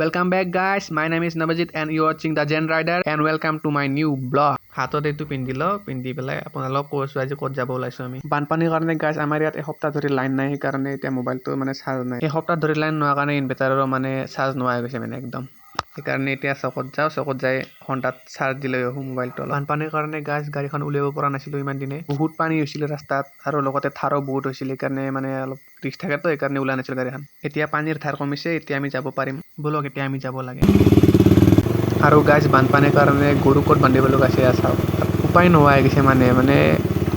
Welcome back guys, my name is Navajit and you are watching the Gen Rider and welcome to my new blog. হাতত এইটো পিন্ধি পেলাই আপোনালোকক কৈছো আজি ক'ত যাব ওলাইছো আমি বানপানীৰ কাৰণে গাইছ আমাৰ ইয়াত এসপ্তাহ ধৰি লাইন নাই কাৰণে এতিয়া মোবাইলটো মানে চাৰ্জ নাই এসপ্তাহ ধৰি লাইন নোৱাৰ কাৰণে ইনভাৰ্টাৰৰ মানে চাৰ্জ নোহোৱা হৈ গৈছে মানে একদম সেইকাৰণে এতিয়া চকত যাই ঘণ্টাত চাৰ্জ দিলে মোবাইলটো বানপানীৰ কাৰণে গাইছ গাড়ীখন উলিয়াব পৰা নাছিলো ইমান দিনে বহুত পানী হৈছিল ৰাস্তাত আৰু লগতে ধাৰো বহুত হৈছিল সেইকাৰণে মানে অলপ ৰিস্ক থাকে তো সেইকাৰণে ওলা নাছিল গাড়ীখন এতিয়া পানীৰ ধাৰ কমিছে এতিয়া আমি যাব পাৰিম বলক এতিয়া আমি যাব লাগে আৰু গাইছ বানপানীৰ কাৰণে গৰু ক'ত বান্ধিব লগা আছে চাওক উপায় নোহোৱা হৈ গৈছে মানে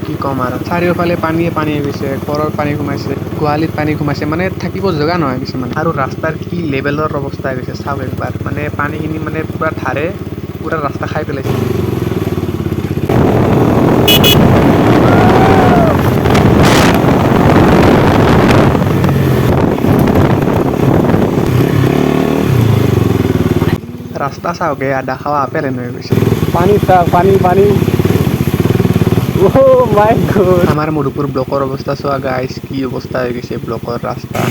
কি ক'ম আৰু চাৰিওফালে পানী হৈ গৈছে ঘৰৰ পানী সোমাইছে গোহালিত পানী সোমাইছে মানে থাকিব জেগা নহয় কিছুমান আৰু ৰাস্তাৰ কি লেভেলৰ অৱস্থা হৈ গৈছে চাওক একবাৰ মানে পানীখিনি মানে পুৰা ধাৰে পুৰা ৰাস্তা খাই পেলাইছে ৰাস্তা চাওক আধা খাওয়া আপেল হৈ গৈছে পানী চাওক পানী Oh my god আমাৰ মধুপুৰ ব্লকৰ অৱস্থা চোৱা গাইছ কি অৱস্থা হৈ গৈছে ব্লকৰ ৰাস্তা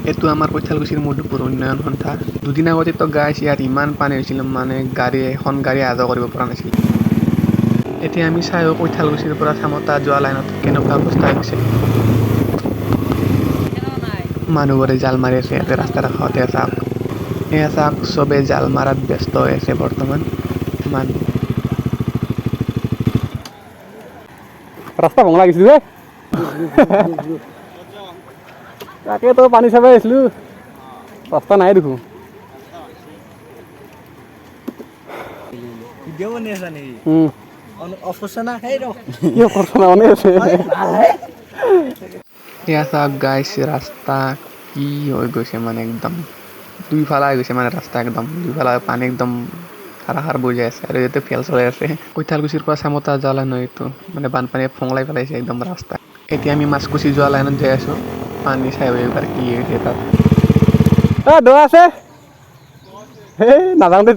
এইটো আমাৰ কৈঠালকুছিৰ মধুপুৰ উন্নয়ন সন্থা দুদিন আগতেতো গাইছ ইয়াত ইমান পানী হৈছিল মানে এখন গাড়ী অহা যোৱা কৰিব পৰা নাছিল এতিয়া আমি চাইও কৈঠালকুছিৰ পৰা চামতা যোৱা লাইনত কেনেকুৱা অৱস্থা হৈছে মানুহবোৰে জাল মাৰি আছে ইয়াতে ৰাস্তাৰ কাষতে চাওক চবে জাল মাৰাত ব্যস্ত হৈ আছে বৰ্তমান ৰাস্তা ভঙলা গৈছিল যে তাকেতো পানী চাব আহিছিলোঁ ৰাস্তা নাই দেখো ভিডিঅ' বনাই আছা নেকি অফ কৰছা না সেই ৰ কিয় কৰছ না অনে আছে এয়া চাওক গাইছ ৰাস্তা কি হৈ গৈছে মানে একদম দুইফালে হৈ গৈছে মানে ৰাস্তা একদম দুইফালে পানী একদম ধাৰাসাৰ বৈ যাই আছে আৰু ইয়াতে ফেল চলাই আছে কৈঠালকুছিৰ পৰা চামতা যোৱা লাইন এইটো মানে বানপানীয়ে ফংলাই পেলাইছে একদম ৰাস্তা এতিয়া আমি মাছকুচি যোৱা লাইনত যাই আছো পানী চাই এইবাৰ কি হৈছে তাত দৌৰা আছে এই নাযাওঁ দে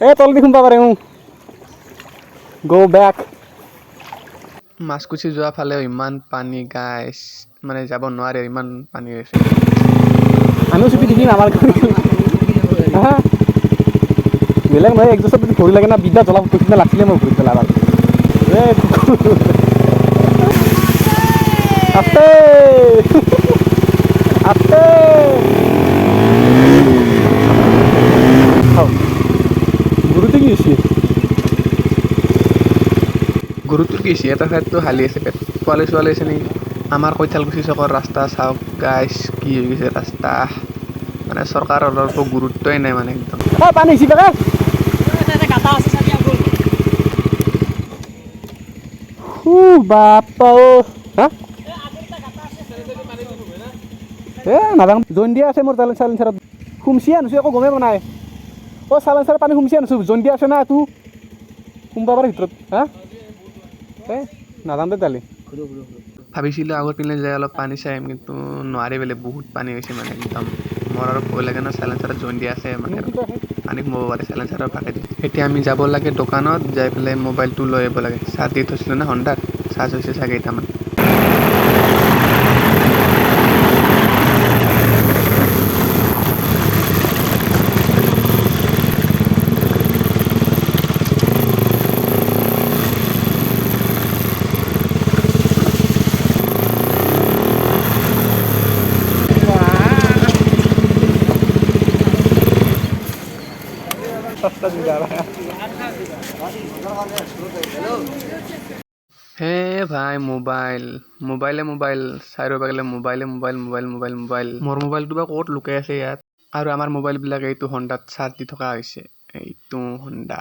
এই তলদি সোমাব পাৰে go back মাছকুচি যোৱা ফালেও ইমান পানী গাইছ মানে যাব নোৱাৰে ইমান পানী হৈছে আমিও ছুটি দিম আমাৰ বেলেগ নহয় একজোচত যদি ভৰি লাগে না বিদ্যা জ্বলাব কৈছিলে লাগিছিলে মই ভৰি পেলাব আস্তে আস্তে গুৰুটো কি হৈছে গুৰুটোৰ কি হৈছে এটা ঠাইততো হালি আছে পোৱালি ছোৱালী আছে নেকি আমাৰ কৈঠালকুছি চকৰ ৰাস্তা চাওক গাইছ কি হৈ গৈছে ৰাস্তা মানে চৰকাৰৰ অলপ গুৰুত্বই নাই মানে একদম পানী হৈছে তাকে বাপ্পা হা নাযাওঁ জইন দিয়া আছে মোৰ চাইলেঞ্চাৰত সোমচি আনিছোঁ একো গমেই পোৱা নাই চাইলেঞ্চাৰত পানী সোমচি আনিছোঁ জইন দিয়া আছে না তোৰ সোমবা পাৰে ভিতৰত হা নাযাওঁ দে তালি ভাবিছিলোঁ আগৰ পিনে যাই অলপ পানী চাই আহিম কিন্তু নোৱাৰি বোলে বহুত পানী হৈছে মানে একদম মোৰ আৰু ভয় লাগে না চাইলেঞ্চাৰত জইন দিয়া আছে মানে পানী সোমাব পাৰে চাইলেঞ্চাৰৰ ফাকেদি এতিয়া আমি যাব লাগে দোকানত যাই পেলাই মোবাইলটো লৈ আহিব লাগে চাৰ্জ দি থৈছিলোঁ না হণ্ডাত চাৰ্জ হৈছে চাগে এটামান হে ভাই মোবাইল চাইৰ পাগলে মোবাইল মোৰ মোবাইলটো বা ক'ত লুকাই আছে ইয়াত আৰু আমাৰ মোবাইলবিলাক এইটো হণ্ডাত চাৰ্জ দি থকা হৈছে এইটো হণ্ডা